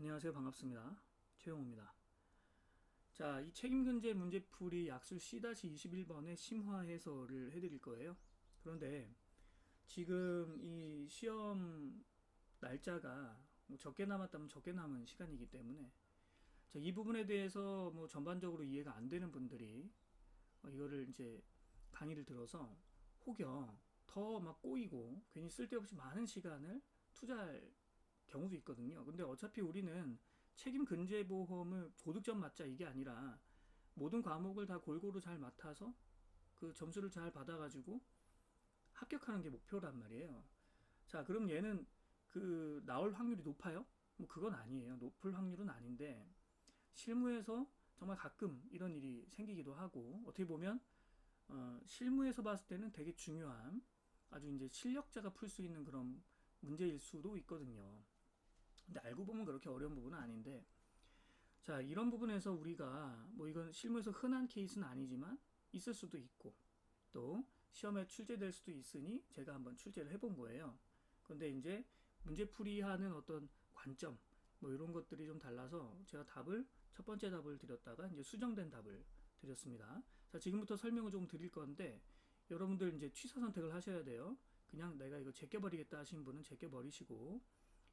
안녕하세요. 반갑습니다. 최용호입니다. 자, 이 책임근제 문제풀이 약술 C-21번의 심화 해설을 해드릴 거예요. 그런데 지금 이 시험 날짜가 뭐 적게 남았다면 적게 남은 시간이기 때문에 자, 이 부분에 대해서 뭐 전반적으로 이해가 안 되는 분들이 이거를 이제 강의를 들어서 혹여 더 막 꼬이고 괜히 쓸데없이 많은 시간을 투자할 경우도 있거든요. 근데 어차피 우리는 책임 근제 보험을 고득점 맞자 이게 아니라 모든 과목을 다 골고루 잘 맡아서 그 점수를 잘 받아가지고 합격하는 게 목표란 말이에요. 자, 그럼 얘는 그 나올 확률이 높아요? 뭐 그건 아니에요. 높을 확률은 아닌데 실무에서 정말 가끔 이런 일이 생기기도 하고 어떻게 보면 실무에서 봤을 때는 되게 중요한 아주 이제 실력자가 풀 수 있는 그런 문제일 수도 있거든요. 근데 알고 보면 그렇게 어려운 부분은 아닌데 자 이런 부분에서 우리가 뭐 이건 실무에서 흔한 케이스는 아니지만 있을 수도 있고 또 시험에 출제될 수도 있으니 제가 한번 출제를 해본 거예요. 그런데 이제 문제풀이하는 어떤 관점 뭐 이런 것들이 좀 달라서 제가 답을 첫 번째 답을 드렸다가 이제 수정된 답을 드렸습니다. 자 지금부터 설명을 좀 드릴 건데 여러분들 이제 취사 선택을 하셔야 돼요. 그냥 내가 이거 제껴버리겠다 하신 분은 제껴버리시고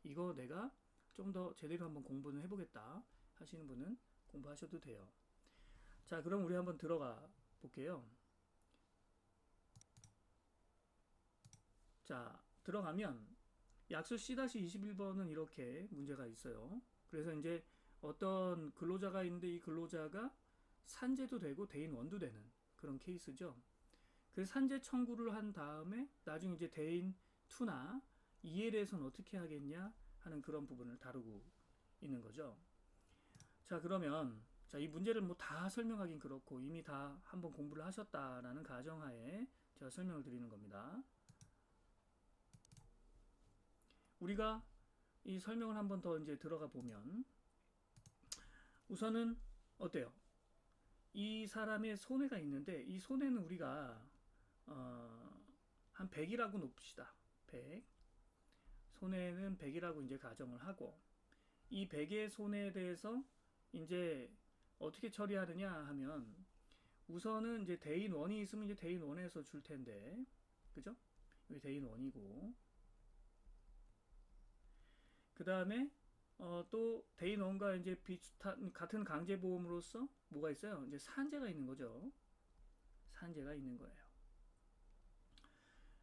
이거 내가 좀 더 제대로 한번 공부는 해보겠다 하시는 분은 공부하셔도 돼요. 자, 그럼 우리 한번 들어가 볼게요. 자, 들어가면 약수 C-21번은 이렇게 문제가 있어요. 그래서 이제 어떤 근로자가 있는데 이 근로자가 산재도 되고 대인 원도 되는 그런 케이스죠. 그래서 산재 청구를 한 다음에 나중에 이제 대인 2나 이에 대해서는 어떻게 하겠냐 하는 그런 부분을 다루고 있는 거죠. 자, 그러면 자, 이 문제를 뭐 다 설명하긴 그렇고 이미 다 한번 공부를 하셨다라는 가정하에 제가 설명을 드리는 겁니다. 우리가 이 설명을 한번 더 이제 들어가 보면 우선은 어때요? 이 사람의 손해가 있는데 이 손해는 우리가 한 100이라고 놓읍시다. 100. 손해는 100이라고 이제 가정을 하고 이 100의 손해에 대해서 이제 어떻게 처리하느냐 하면 우선은 이제 대인 원이 있으면 이제 대인 원에서 줄 텐데 그죠? 여기 대인 원이고 그 다음에 또 대인 원과 이제 비슷한 같은 강제 보험으로서 뭐가 있어요? 이제 산재가 있는 거죠. 산재가 있는 거예요.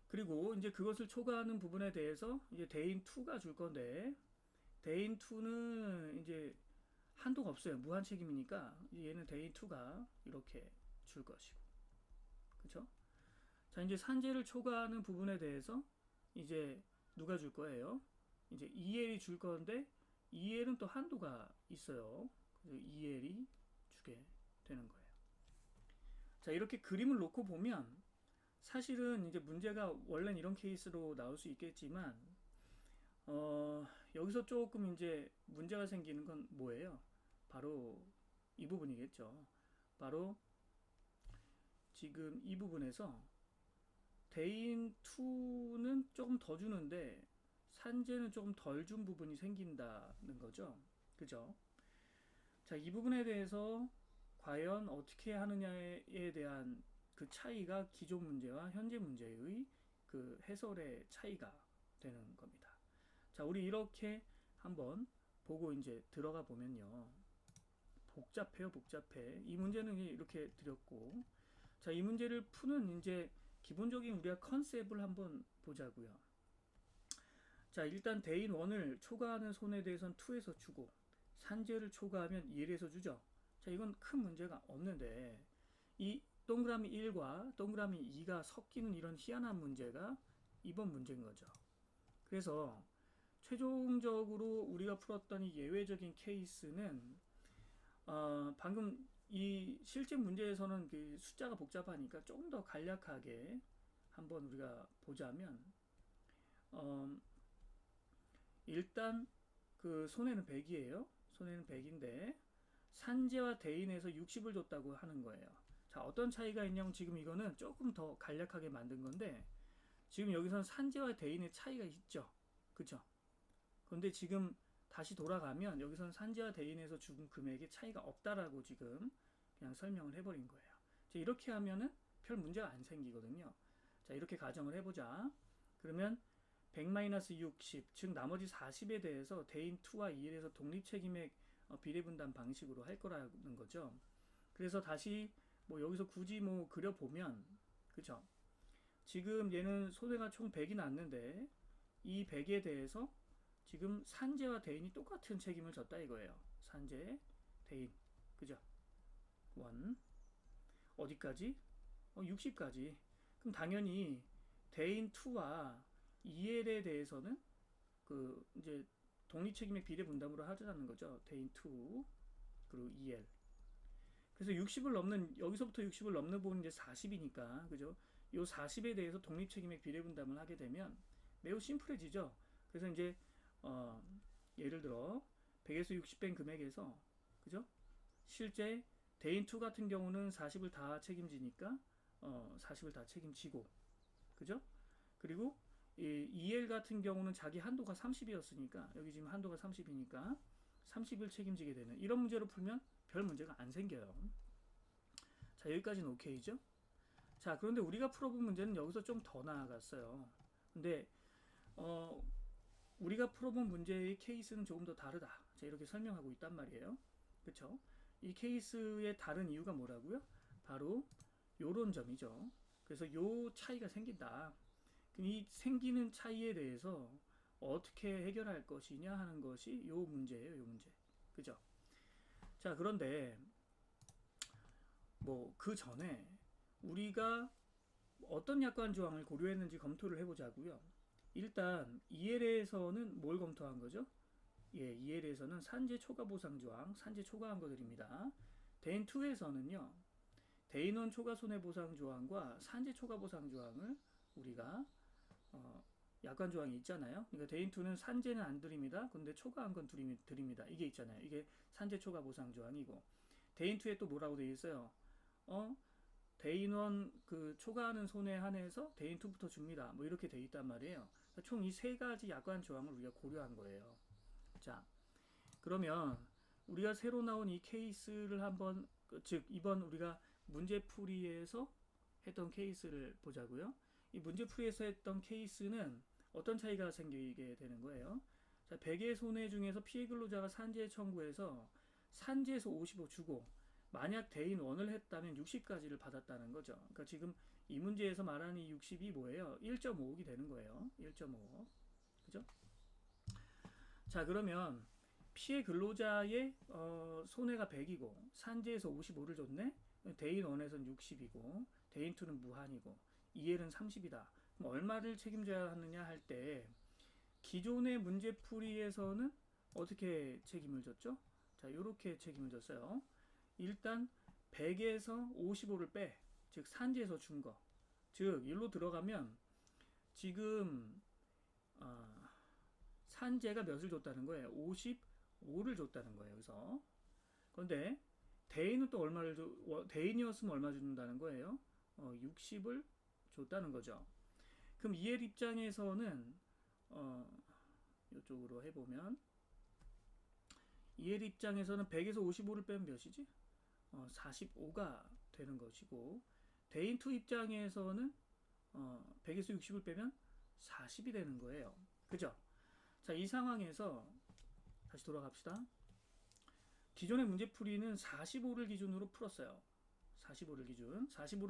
그리고 이제 그것을 초과하는 부분에 대해서 이제 대인 2가 줄 건데 대인 2는 이제 한도가 없어요. 무한 책임이니까 얘는 대인 2가 이렇게 줄 것이고 그렇죠? 자 이제 산재를 초과하는 부분에 대해서 이제 누가 줄 거예요? 이제 EL이 줄 건데 EL은 또 한도가 있어요. 그래서 EL이 주게 되는 거예요. 자 이렇게 그림을 놓고 보면 사실은 이제 문제가 원래는 이런 케이스로 나올 수 있겠지만 여기서 조금 이제 문제가 생기는 건 뭐예요? 바로 이 부분이겠죠. 바로 지금 이 부분에서 대인 2는 조금 더 주는데 산재는 조금 덜 준 부분이 생긴다는 거죠. 그죠? 자, 이 부분에 대해서 과연 어떻게 하느냐에 대한 그 차이가 기존 문제와 현재 문제의 그 해설의 차이가 되는 겁니다. 자, 우리 이렇게 한번 보고 이제 들어가 보면요. 복잡해요, 복잡해. 이 문제는 이렇게 드렸고, 자, 이 문제를 푸는 이제 기본적인 우리가 컨셉을 한번 보자고요. 자, 일단 대인 1을 초과하는 손에 대해서는 2에서 주고, 산재를 초과하면 1에서 주죠. 자, 이건 큰 문제가 없는데, 이 동그라미 1과 동그라미 2가 섞이는 이런 희한한 문제가 이번 문제인 거죠. 그래서 최종적으로 우리가 풀었던 이 예외적인 케이스는 방금 이 실제 문제에서는 그 숫자가 복잡하니까 조금 더 간략하게 한번 우리가 보자면 일단 그 손해는 100이에요. 손해는 100인데 산재와 대인에서 60을 줬다고 하는 거예요. 자, 어떤 차이가 있냐면 지금 이거는 조금 더 간략하게 만든 건데 지금 여기서는 산재와 대인의 차이가 있죠. 그쵸? 그런데 지금 다시 돌아가면 여기서는 산재와 대인에서 준 금액의 차이가 없다라고 지금 그냥 설명을 해버린 거예요. 자, 이렇게 하면은 별 문제가 안 생기거든요. 자, 이렇게 가정을 해보자. 그러면 100-60, 즉 나머지 40에 대해서 대인 2와 2에서 독립책임액 비례분담 방식으로 할 거라는 거죠. 그래서 다시 뭐 여기서 굳이 뭐 그려보면, 그죠? 지금 얘는 손해가 총 100이 났는데 이 100에 대해서 지금 산재와 대인이 똑같은 책임을 졌다 이거예요. 산재, 대인, 그죠? 원 어디까지? 60까지. 그럼 당연히 대인 2와 EL에 대해서는 그 이제 독립책임의 비례 분담으로 하자는 거죠. 대인 2 그리고 EL. 그래서 60을 넘는 여기서부터 60을 넘는 부분이 이제 40이니까 그죠? 요 40에 대해서 독립책임의 비례 분담을 하게 되면 매우 심플해지죠. 그래서 이제 예를 들어 100에서 60 뺀 금액에서 그죠? 실제 대인 2 같은 경우는 40을 다 책임지니까 40을 다 책임지고 그죠? 그리고 이 EL 같은 경우는 자기 한도가 30이었으니까 여기 지금 한도가 30이니까 30을 책임지게 되는 이런 문제로 풀면 별 문제가 안 생겨요. 자, 여기까지는 오케이죠? 자, 그런데 우리가 풀어본 문제는 여기서 좀 더 나아갔어요. 근데 우리가 풀어본 문제의 케이스는 조금 더 다르다. 자, 이렇게 설명하고 있단 말이에요. 그쵸? 이 케이스의 다른 이유가 뭐라고요? 바로 요런 점이죠. 그래서 요 차이가 생긴다. 이 생기는 차이에 대해서 어떻게 해결할 것이냐 하는 것이 요 문제예요. 요 문제. 그죠? 자, 그런데 뭐 그 전에 우리가 어떤 약관 조항을 고려했는지 검토를 해보자고요. 일단 EL에서는 뭘 검토한 거죠? 예, EL에서는 산재 초과 보상 조항, 산재 초과한 것들입니다. 대인 2에서는요. 대인원 초과 손해 보상 조항과 산재 초과 보상 조항을 우리가 약관 조항이 있잖아요. 그러니까 대인 2는 산재는 안 드립니다. 근데 초과한 건 드립니다. 이게 있잖아요. 이게 산재 초과 보상 조항이고 대인 2에 또 뭐라고 되어 있어요? 대인원 그 초과하는 손해에 한해서 대인 2부터 줍니다. 뭐 이렇게 되어 있단 말이에요. 총 이 세 가지 약관 조항을 우리가 고려한 거예요. 자, 그러면 우리가 새로 나온 이 케이스를 한번 즉 이번 우리가 문제풀이에서 했던 케이스를 보자고요. 이 문제풀이에서 했던 케이스는 어떤 차이가 생기게 되는 거예요. 자, 100의 손해 중에서 피해 근로자가 산재 청구해서 산재에서 55 주고 만약 대인 1을 했다면 60까지를 받았다는 거죠. 그러니까 지금 이 문제에서 말하는 이 60이 뭐예요? 1.5억이 되는 거예요. 1.5억. 그죠? 자, 그러면 피해 근로자의 손해가 100이고 산재에서 55를 줬네. 대인 1에서는 60이고 대인 2는 무한이고 EL은 30이다. 그럼 얼마를 책임져야 하느냐 할 때 기존의 문제풀이에서는 어떻게 책임을 졌죠? 자, 이렇게 책임을 졌어요. 일단 100에서 55를 빼. 즉 산재에서 준 거. 즉 일로 들어가면 지금 산재가 몇을 줬다는 거예요? 55를 줬다는 거예요. 여기서. 그런데 대인은 또 얼마를 대인이었으면 얼마 준다는 거예요? 60을 줬다는 거죠. 그럼 EL 입장에서는 이쪽으로 해보면 EL 입장에서는 100에서 55를 빼면 몇이지? 45가 되는 것이고 대인 2 입장에서는 100에서 60을 빼면 40이 되는 거예요. 그죠? 자, 이 상황에서 다시 돌아갑시다. 기존의 문제풀이는 45를 기준으로 풀었어요. 45를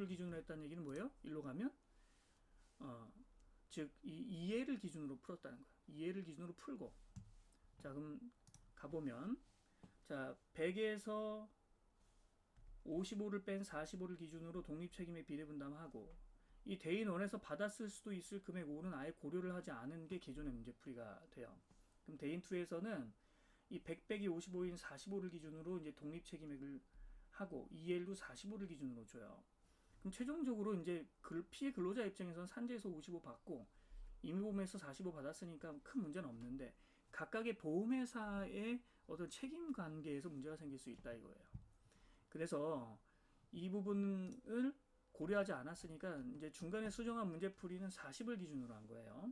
기준으로 했다는 얘기는 뭐예요? 일로 가면 즉 이 EL을 기준으로 풀었다는 거예요. EL을 기준으로 풀고 자, 그럼 가보면 자, 100에서 55를 뺀 45를 기준으로 독립책임의 비례분담하고 이 대인 1에서 받았을 수도 있을 금액 5는 아예 고려를 하지 않은 게 기존의 문제풀이가 돼요. 그럼 대인 2에서는 이 100 빼기 55인 45를 기준으로 이제 독립책임액을 하고 EL도 45를 기준으로 줘요. 그럼 최종적으로 이제 피해 근로자 입장에서는 산재에서 55 받고 임의보험에서 45 받았으니까 큰 문제는 없는데 각각의 보험회사의 어떤 책임 관계에서 문제가 생길 수 있다 이거예요. 그래서 이 부분을 고려하지 않았으니까 이제 중간에 수정한 문제풀이는 40을 기준으로 한 거예요.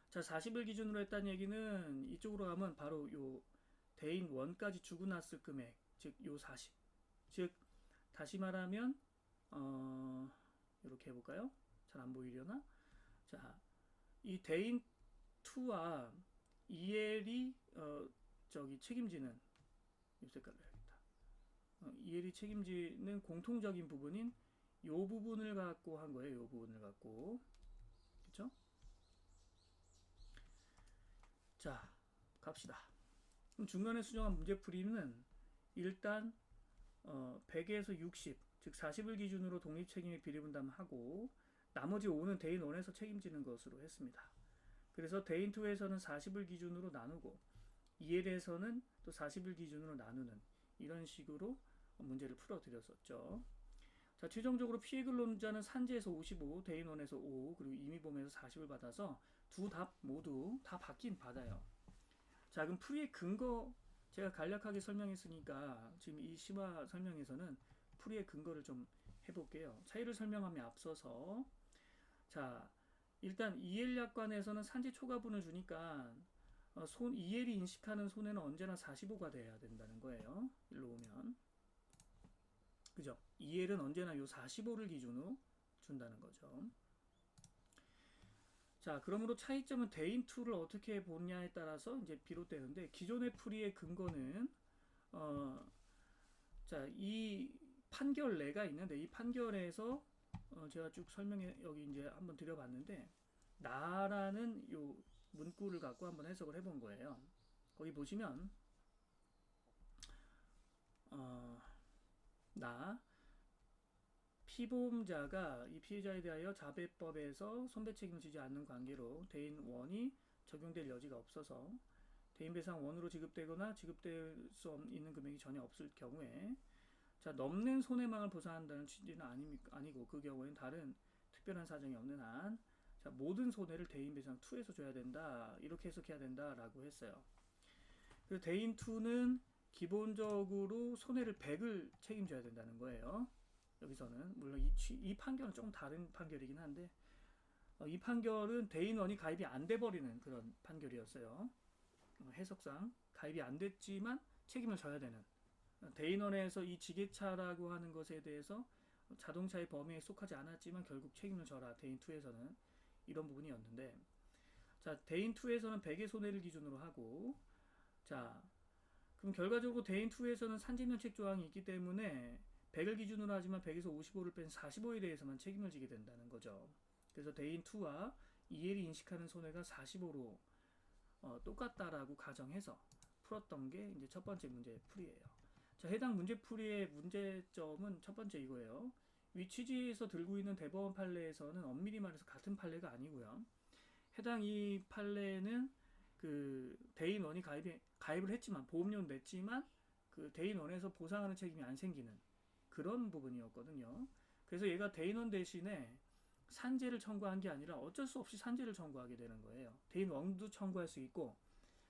자, 자, 40을 기준으로 했다는 얘기는 이쪽으로 가면 바로 요 대인 1까지 주고 났을 금액, 즉 요 40. 즉 다시 말하면 이렇게 해볼까요? 잘 안 보이려나? 자, 이 대인 2와 EL이 저기 책임지는 이 색깔로 해야겠다. EL이 책임지는 공통적인 부분인 요 부분을 갖고 한 거예요. 요 부분을 갖고. 그쵸? 자, 갑시다. 그럼 중간에 수정한 문제풀이는 일단 100에서 60, 즉 40을 기준으로 독립책임의 비례분담하고 나머지 5는 대인 1에서 책임지는 것으로 했습니다. 그래서 대인 2에서는 40을 기준으로 나누고 EL에서는 또 40을 기준으로 나누는 이런 식으로 문제를 풀어드렸었죠. 자, 최종적으로 피해근로자는 산재에서 55, 대인 1에서 5, 그리고 임의범에서 40을 받아서 두 답 모두 다 받긴 받아요. 자, 그럼 풀이의 근거 제가 간략하게 설명했으니까 지금 이 심화 설명에서는 풀이의 근거를 좀 해볼게요. 차이를 설명함에 앞서서 자, 일단 EL약관에서는 산재 초과분을 주니까 EL이 인식하는 손해는 언제나 45가 돼야 된다는 거예요. 일로 오면 그죠? EL은 언제나 요 45를 기준으로 준다는 거죠. 자, 그러므로 차이점은 대인 2를 어떻게 보냐에 따라서 이제 비롯되는데 기존의 풀이의 근거는 자, 이 판결례가 있는데 이 판결에서 제가 쭉 설명해 여기 이제 한번 드려봤는데 나라는 요 문구를 갖고 한번 해석을 해본 거예요. 거기 보시면 나 피보험자가 이 피해자에 대하여 자배법에서 손배 책임을 지지 않는 관계로 대인 1이 적용될 여지가 없어서 대인 배상 1으로 지급되거나 지급될 수 있는 금액이 전혀 없을 경우에 자, 넘는 손해망을 보상한다는 취지는 아니고 그 경우에는 다른 특별한 사정이 없는 한 자, 모든 손해를 대인 배상 2에서 줘야 된다. 이렇게 해석해야 된다라고 했어요. 그래서 대인 2는 기본적으로 손해를 100을 책임져야 된다는 거예요. 여기서는 물론 이 판결은 조금 다른 판결이긴 한데 이 판결은 대인 1이 가입이 안 돼 버리는 그런 판결이었어요. 해석상 가입이 안 됐지만 책임을 져야 되는 대인 1에서 이 지게차라고 하는 것에 대해서 자동차의 범위에 속하지 않았지만 결국 책임을 져라. 대인 2에서는 이런 부분이었는데 자, 대인 2에서는 100의 손해를 기준으로 하고 자, 그럼 결과적으로 대인 2에서는 산재면책 조항이 있기 때문에 100을 기준으로 하지만 100에서 55를 뺀 45에 대해서만 책임을 지게 된다는 거죠. 그래서 대인 2와 EL이 인식하는 손해가 45로 똑같다라고 가정해서 풀었던 게 이제 첫 번째 문제 풀이에요. 자, 해당 문제 풀이의 문제점은 첫 번째 이거예요. 위 취지에서 들고 있는 대법원 판례에서는 엄밀히 말해서 같은 판례가 아니고요. 해당 이 판례는 그 대인 1이 가입을 했지만 보험료는 냈지만 그 대인 1에서 보상하는 책임이 안 생기는 그런 부분이었거든요. 그래서 얘가 대인 1 대신에 산재를 청구한 게 아니라 어쩔 수 없이 산재를 청구하게 되는 거예요. 대인 1도 청구할 수 있고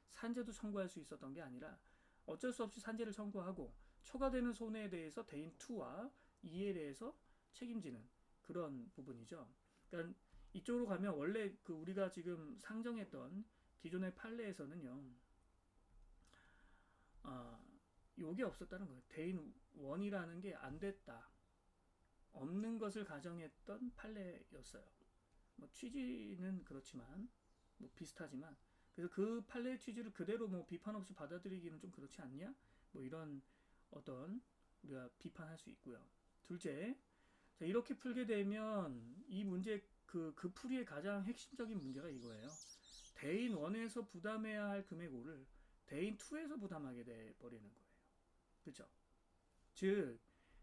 산재도 청구할 수 있었던 게 아니라 어쩔 수 없이 산재를 청구하고 초과되는 손해에 대해서 대인 2와 EL에서 책임지는 그런 부분이죠. 그러니까 이쪽으로 가면 원래 그 우리가 지금 상정했던 기존의 판례에서는요. 요게 없었다는 거예요. 대인 1이라는 게 안 됐다. 없는 것을 가정했던 판례였어요. 뭐 취지는 그렇지만 뭐 비슷하지만 그래서 그 판례의 취지를 그대로 뭐 비판 없이 받아들이기는 좀 그렇지 않냐? 뭐 이런 어떤 우리가 비판할 수 있고요. 둘째, 자, 이렇게 풀게 되면 이 문제 그 풀이의 가장 핵심적인 문제가 이거예요. 대인 1에서 부담해야 할 금액 5를 대인 2에서 부담하게 돼 버리는 거예요. 그렇죠? 즉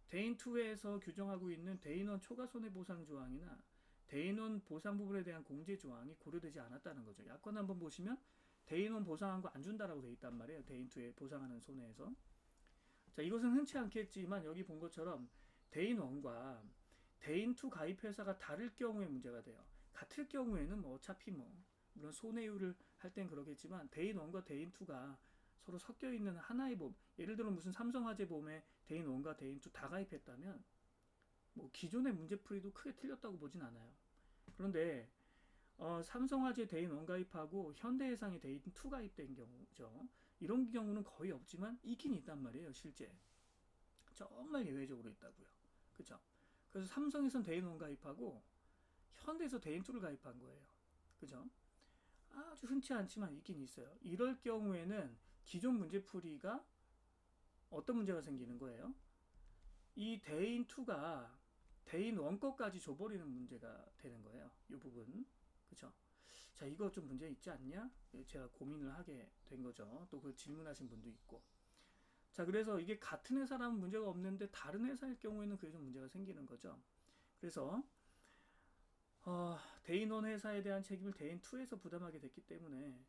대인 2에서 규정하고 있는 대인 1 초과 손해보상 조항이나 대인 1 보상 부분에 대한 공제 조항이 고려되지 않았다는 거죠. 약관 한번 보시면 대인 1 보상한 거 안 준다라고 돼 있단 말이에요. 대인 2에 보상하는 손해에서. 자, 이것은 흔치 않겠지만 여기 본 것처럼 대인 1과 대인 2 가입 회사가 다를 경우에 문제가 돼요. 같을 경우에는 뭐 어차피 뭐 물론 손해율을 할 땐 그러겠지만 대인 1과 대인 2가 서로 섞여 있는 하나의 보험, 예를 들어 무슨 삼성화재 보험에 대인 1과 대인 2 다 가입했다면 뭐 기존의 문제풀이도 크게 틀렸다고 보진 않아요. 그런데 삼성화재 대인 원 가입하고 현대해상이 대인 투 가입된 경우죠. 이런 경우는 거의 없지만 있긴 있단 말이에요, 실제. 정말 예외적으로 있다고요. 그쵸? 그래서 삼성에선 대인 원 가입하고 현대에서 대인 투를 가입한 거예요. 그죠? 아주 흔치 않지만 있긴 있어요. 이럴 경우에는 기존 문제풀이가 어떤 문제가 생기는 거예요? 이 대인 투가 대인 원 것까지 줘버리는 문제가 되는 거예요. 이 부분. 그쵸? 자, 이거 좀 문제 있지 않냐? 제가 고민을 하게 된 거죠. 또 그 질문하신 분도 있고. 자, 그래서 이게 같은 회사라면 문제가 없는데 다른 회사일 경우에는 그게 좀 문제가 생기는 거죠. 그래서 대인 원 회사에 대한 책임을 대인 투에서 부담하게 됐기 때문에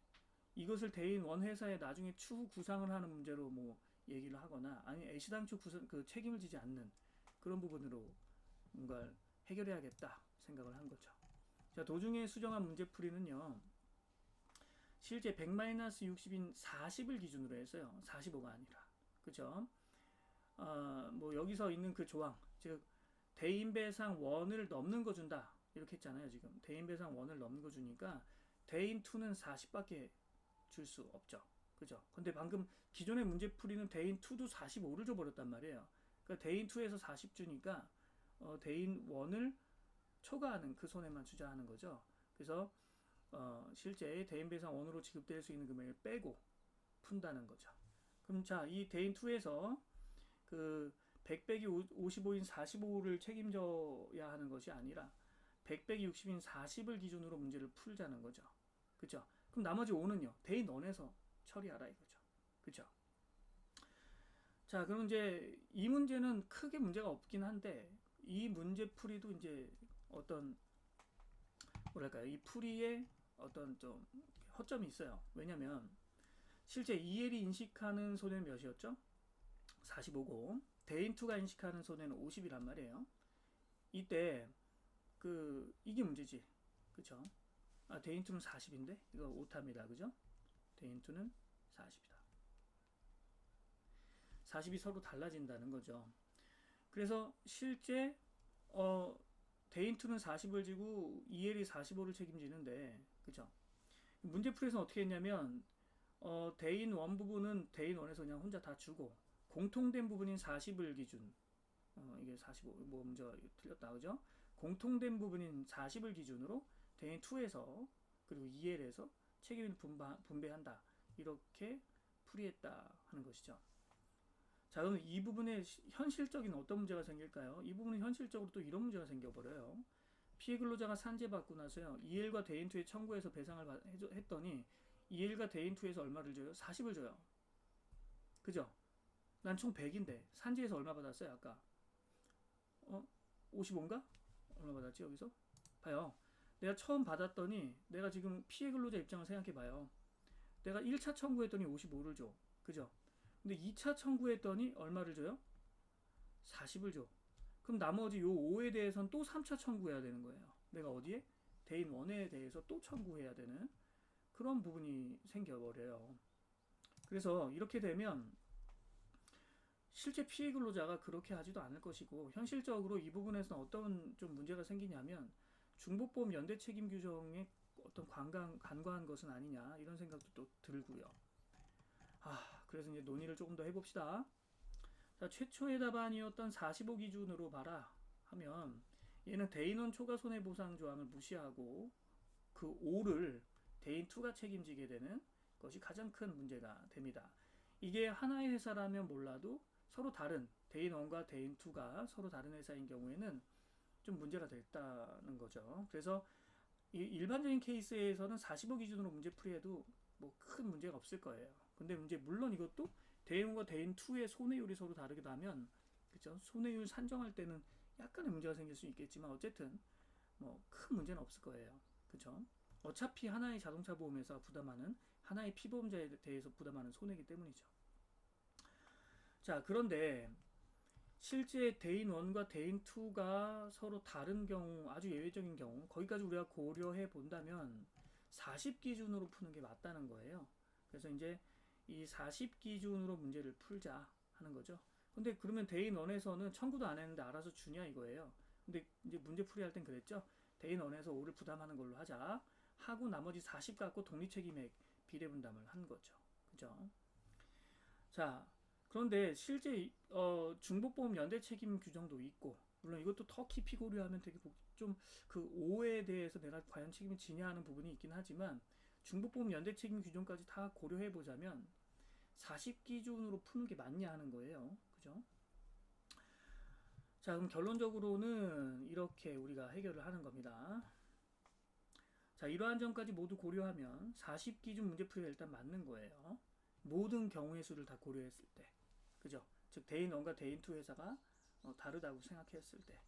이것을 대인 원 회사에 나중에 추후 구상을 하는 문제로 뭐 얘기를 하거나 아니 애시당초 그 책임을 지지 않는 그런 부분으로 뭔가 해결해야겠다 생각을 한 거죠. 자, 도중에 수정한 문제풀이는요. 실제 100-60인 40을 기준으로 해서요. 45가 아니라. 그죠? 뭐 여기서 있는 그 조항, 즉 대인배상 원을 넘는 거 준다. 이렇게 했잖아요, 지금. 대인배상 원을 넘는 거 주니까 대인 2는 40밖에 줄 수 없죠. 그죠? 근데 방금 기존의 문제풀이는 대인 2도 45를 줘버렸단 말이에요. 그러니까 대인 2에서 40 주니까 대인 1을 초과하는 그 손해만 투자하는 거죠. 그래서 실제 대인배상 원으로 지급될 수 있는 금액을 빼고 푼다는 거죠. 그럼 자, 이 대인 2에서 그 100 빼기 55인 45를 책임져야 하는 것이 아니라 100 빼기 60인 40을 기준으로 문제를 풀자는 거죠. 그죠? 그럼 나머지 5는요. 대인 원에서 처리하라 이거죠. 그죠? 자, 그럼 이제 이 문제는 크게 문제가 없긴 한데 이 문제 풀이도 이제 어떤 뭐랄까요? 이 풀이에 어떤 좀 허점이 있어요. 왜냐면 실제 EL이 인식하는 손해는 몇이었죠? 45고 대인2가 인식하는 손해는 50이란 말이에요. 이때 이게 문제지. 그쵸? 대인2는 40인데 이거 오타입니다. 그죠? 대인2는 40이다. 40이 서로 달라진다는 거죠. 그래서 실제 대인2는 40을 지고 EL이 45를 책임지는데 그죠? 문제풀이에서는 어떻게 했냐면 대인 1 부분은 대인 1에서 그냥 혼자 다 주고 공통된 부분인 40을 기준 이게 45 뭐 문제가 틀렸다 그죠? 공통된 부분인 40을 기준으로 대인 2에서 그리고 EL에서 책임을 분배한다 이렇게 풀이했다 하는 것이죠. 자, 그럼 이 부분에 현실적인 어떤 문제가 생길까요? 이 부분은 현실적으로 또 이런 문제가 생겨버려요. 피해 근로자가 산재받고 나서요. EL과 대인2에 청구해서 배상을 했더니 EL과 대인2에서 얼마를 줘요? 40을 줘요. 그죠? 난 총 100인데 산재에서 얼마 받았어요? 아까 55인가? 얼마 받았지 여기서? 봐요. 내가 처음 받았더니 내가 지금 피해 근로자 입장을 생각해봐요. 내가 1차 청구했더니 55를 줘. 그죠? 근데 2차 청구했더니 얼마를 줘요? 40을 줘. 그럼 나머지 요 5에 대해서는 또 3차 청구해야 되는 거예요. 내가 어디에? 대인 1에 대해서 또 청구해야 되는 그런 부분이 생겨버려요. 그래서 이렇게 되면 실제 피해 근로자가 그렇게 하지도 않을 것이고 현실적으로 이 부분에서는 어떤 좀 문제가 생기냐면 중복보험 연대 책임 규정에 어떤 간과한 것은 아니냐 이런 생각도 또 들고요. 그래서 이제 논의를 조금 더 해봅시다. 자, 최초의 답안이었던 45 기준으로 봐라 하면 얘는 대인원 초과 손해보상 조항을 무시하고 그 5를 대인2가 책임지게 되는 것이 가장 큰 문제가 됩니다. 이게 하나의 회사라면 몰라도 서로 다른 대인1과 대인2가 서로 다른 회사인 경우에는 좀 문제가 됐다는 거죠. 그래서 일반적인 케이스에서는 45 기준으로 문제 풀이해도 뭐 큰 문제가 없을 거예요. 근데 이제 물론 이것도 대인1과 대인2의 손해율이 서로 다르게 나면 그죠? 손해율 산정할 때는 약간의 문제가 생길 수 있겠지만 어쨌든 뭐 큰 문제는 없을 거예요. 그죠? 어차피 하나의 자동차 보험회사가 부담하는 하나의 피보험자에 대해서 부담하는 손해이기 때문이죠. 자, 그런데 실제 대인 1과 대인 2가 서로 다른 경우, 아주 예외적인 경우, 거기까지 우리가 고려해 본다면 40 기준으로 푸는 게 맞다는 거예요. 그래서 이제 이 40 기준으로 문제를 풀자 하는 거죠. 근데 그러면 대인 1에서는 청구도 안 했는데 알아서 주냐 이거예요. 근데 이제 문제 풀이할 땐 그랬죠. 대인 1에서 5를 부담하는 걸로 하자. 하고 나머지 40 갖고 독립책임액 비례분담을 한 거죠. 그죠? 자, 그런데 실제 중복보험 연대책임 규정도 있고, 물론 이것도 더 깊이 고려하면 되게 좀 그 오해에 대해서 내가 과연 책임을 지냐 하는 부분이 있긴 하지만, 중복보험 연대책임 규정까지 다 고려해 보자면 40 기준으로 푸는 게 맞냐 하는 거예요. 그죠? 자, 그럼 결론적으로는 이렇게 우리가 해결을 하는 겁니다. 자, 이러한 점까지 모두 고려하면 40 기준 문제풀이가 일단 맞는 거예요. 모든 경우의 수를 다 고려했을 때. 그죠? 즉, 대인 1과 대인 2 회사가 다르다고 생각했을 때.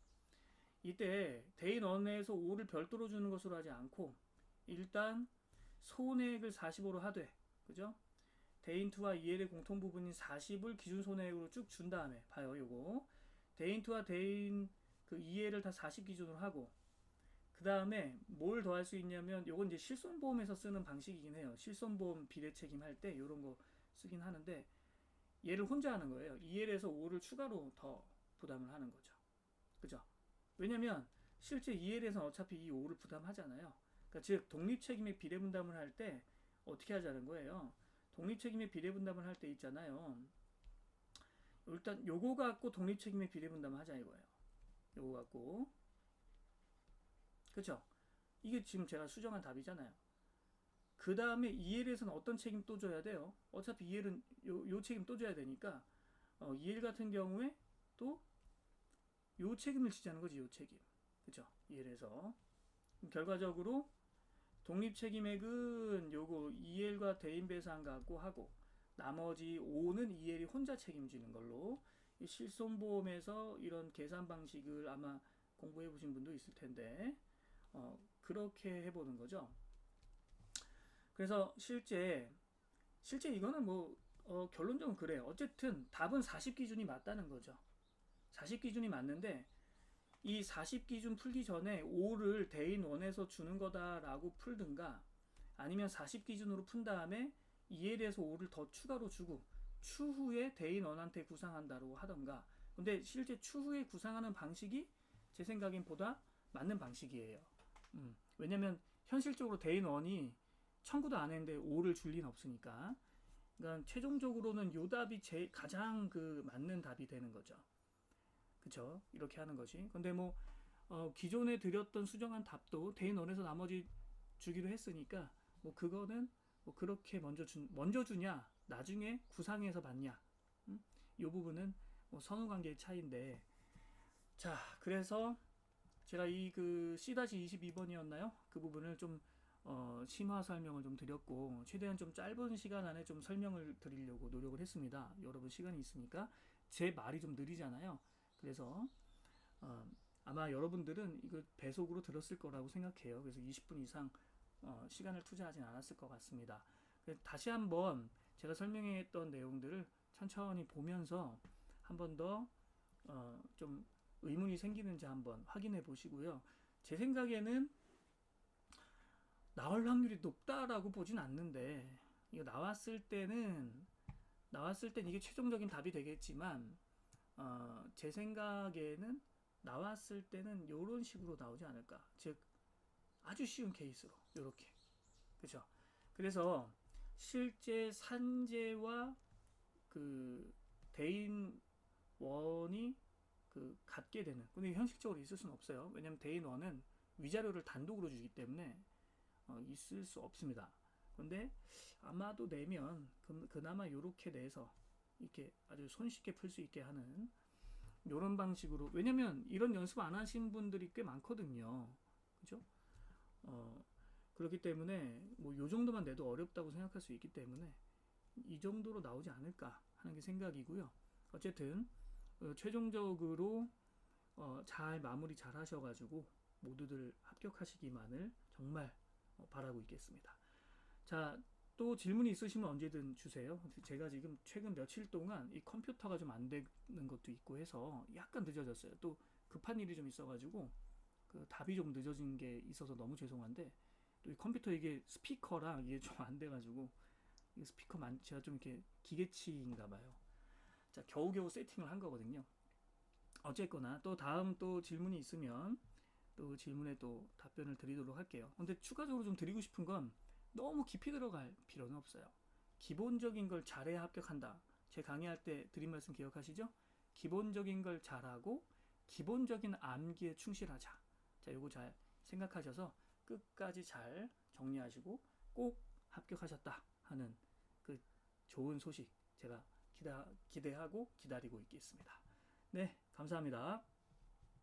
이때 대인 1에서 5를 별도로 주는 것으로 하지 않고 일단 손해액을 45로 하되, 그죠? 대인 2와 EL의 공통 부분인 40을 기준 손해액으로 쭉 준 다음에 봐요. 요거 대인 2와 대인 그 EL을 다 40 기준으로 하고, 그 다음에 뭘 더 할 수 있냐면 요건 이제 실손보험에서 쓰는 방식이긴 해요. 실손보험 비례책임 할 때 요런 거 쓰긴 하는데, 얘를 혼자 하는 거예요. EL에서 5를 추가로 더 부담을 하는 거죠. 그죠? 왜냐면 실제 EL에서는 어차피 이 5를 부담하잖아요. 그러니까 즉 독립책임의 비례분담을 할 때 어떻게 하자는 거예요. 독립책임의 비례분담을 할 때 있잖아요. 일단 요거 갖고 독립책임의 비례분담을 하자 이거예요. 요거 갖고. 그쵸? 이게 지금 제가 수정한 답이잖아요. 그 다음에 EL에서는 어떤 책임 또 져야 돼요? 어차피 EL은 요 책임 또 져야 되니까 EL 같은 경우에 또 요 책임을 지자는 거지. 요 책임. 그쵸? EL에서 결과적으로 독립책임액은 요거 EL과 대인배상 갖고 하고 나머지 5는 EL이 혼자 책임지는 걸로, 이 실손보험에서 이런 계산 방식을 아마 공부해 보신 분도 있을 텐데 그렇게 해보는 거죠. 그래서 실제 이거는 뭐 결론적으로 그래요. 어쨌든 답은 40 기준이 맞다는 거죠. 40 기준이 맞는데 이 40 기준 풀기 전에 5를 대인 1에서 주는 거다라고 풀든가, 아니면 40 기준으로 푼 다음에 2에 대해서 5를 더 추가로 주고 추후에 대인 1한테 구상한다고 하던가. 근데 실제 추후에 구상하는 방식이 제 생각엔 보다 맞는 방식이에요. 왜냐면 현실적으로 대인 1이 청구도 안 했는데 5를 줄 리는 없으니까. 그러니까 최종적으로는 요 답이 가장 그 맞는 답이 되는 거죠. 그쵸? 이렇게 하는 것이. 근데 뭐 기존에 드렸던 수정한 답도 대인 1에서 나머지 주기로 했으니까 뭐 그거는 뭐 그렇게 먼저 주냐 나중에 구상해서 받냐, 이 부분은 뭐 선후 관계의 차이인데. 자, 그래서 제가 이 그 C-22번이었나요? 그 부분을 좀 심화 설명을 좀 드렸고, 최대한 좀 짧은 시간 안에 좀 설명을 드리려고 노력을 했습니다. 여러분 시간이 있으니까. 제 말이 좀 느리잖아요. 그래서 아마 여러분들은 이거 배속으로 들었을 거라고 생각해요. 그래서 20분 이상 시간을 투자하진 않았을 것 같습니다. 다시 한번 제가 설명했던 내용들을 천천히 보면서 한 번 더 좀 의문이 생기는지 한번 확인해 보시고요. 제 생각에는 나올 확률이 높다라고 보진 않는데, 이거 나왔을 때는 이게 최종적인 답이 되겠지만 제 생각에는 나왔을 때는 이런 식으로 나오지 않을까. 즉 아주 쉬운 케이스로 이렇게. 그죠? 그래서 실제 산재와 그 대인 원이 그 같게 되는, 근데 현실적으로 있을 수는 없어요. 왜냐면 대인 원은 위자료를 단독으로 주기 때문에 있을 수 없습니다. 근데 아마도 내면 그나마 이렇게 내서 이렇게 아주 손쉽게 풀 수 있게 하는 이런 방식으로. 왜냐면 이런 연습 안 하신 분들이 꽤 많거든요. 그죠? 그렇기 때문에 뭐 요 정도만 내도 어렵다고 생각할 수 있기 때문에 이 정도로 나오지 않을까 하는 게 생각이고요. 어쨌든 최종적으로 잘 마무리 잘 하셔가지고 모두들 합격하시기만을 정말 바라고 있겠습니다. 자, 또 질문이 있으시면 언제든 주세요. 제가 지금 최근 며칠 동안 이 컴퓨터가 좀 안 되는 것도 있고 해서 약간 늦어졌어요. 또 급한 일이 좀 있어가지고 그 답이 좀 늦어진 게 있어서 너무 죄송한데, 또 이 컴퓨터 이게 스피커랑 이게 좀 안 돼가지고, 이 스피커만 제가 좀 이렇게 기계치인가 봐요. 자, 겨우겨우 세팅을 한 거거든요. 어쨌거나 또 다음 또 질문이 있으면 또 질문에 또 답변을 드리도록 할게요. 근데 추가적으로 좀 드리고 싶은 건 너무 깊이 들어갈 필요는 없어요. 기본적인 걸 잘해야 합격한다. 제 강의할 때 드린 말씀 기억하시죠? 기본적인 걸 잘하고 기본적인 암기에 충실하자. 자, 요거 잘 생각하셔서 끝까지 잘 정리하시고 꼭 합격하셨다 하는 그 좋은 소식 제가 기대하고 기다리고 있겠습니다. 네, 감사합니다.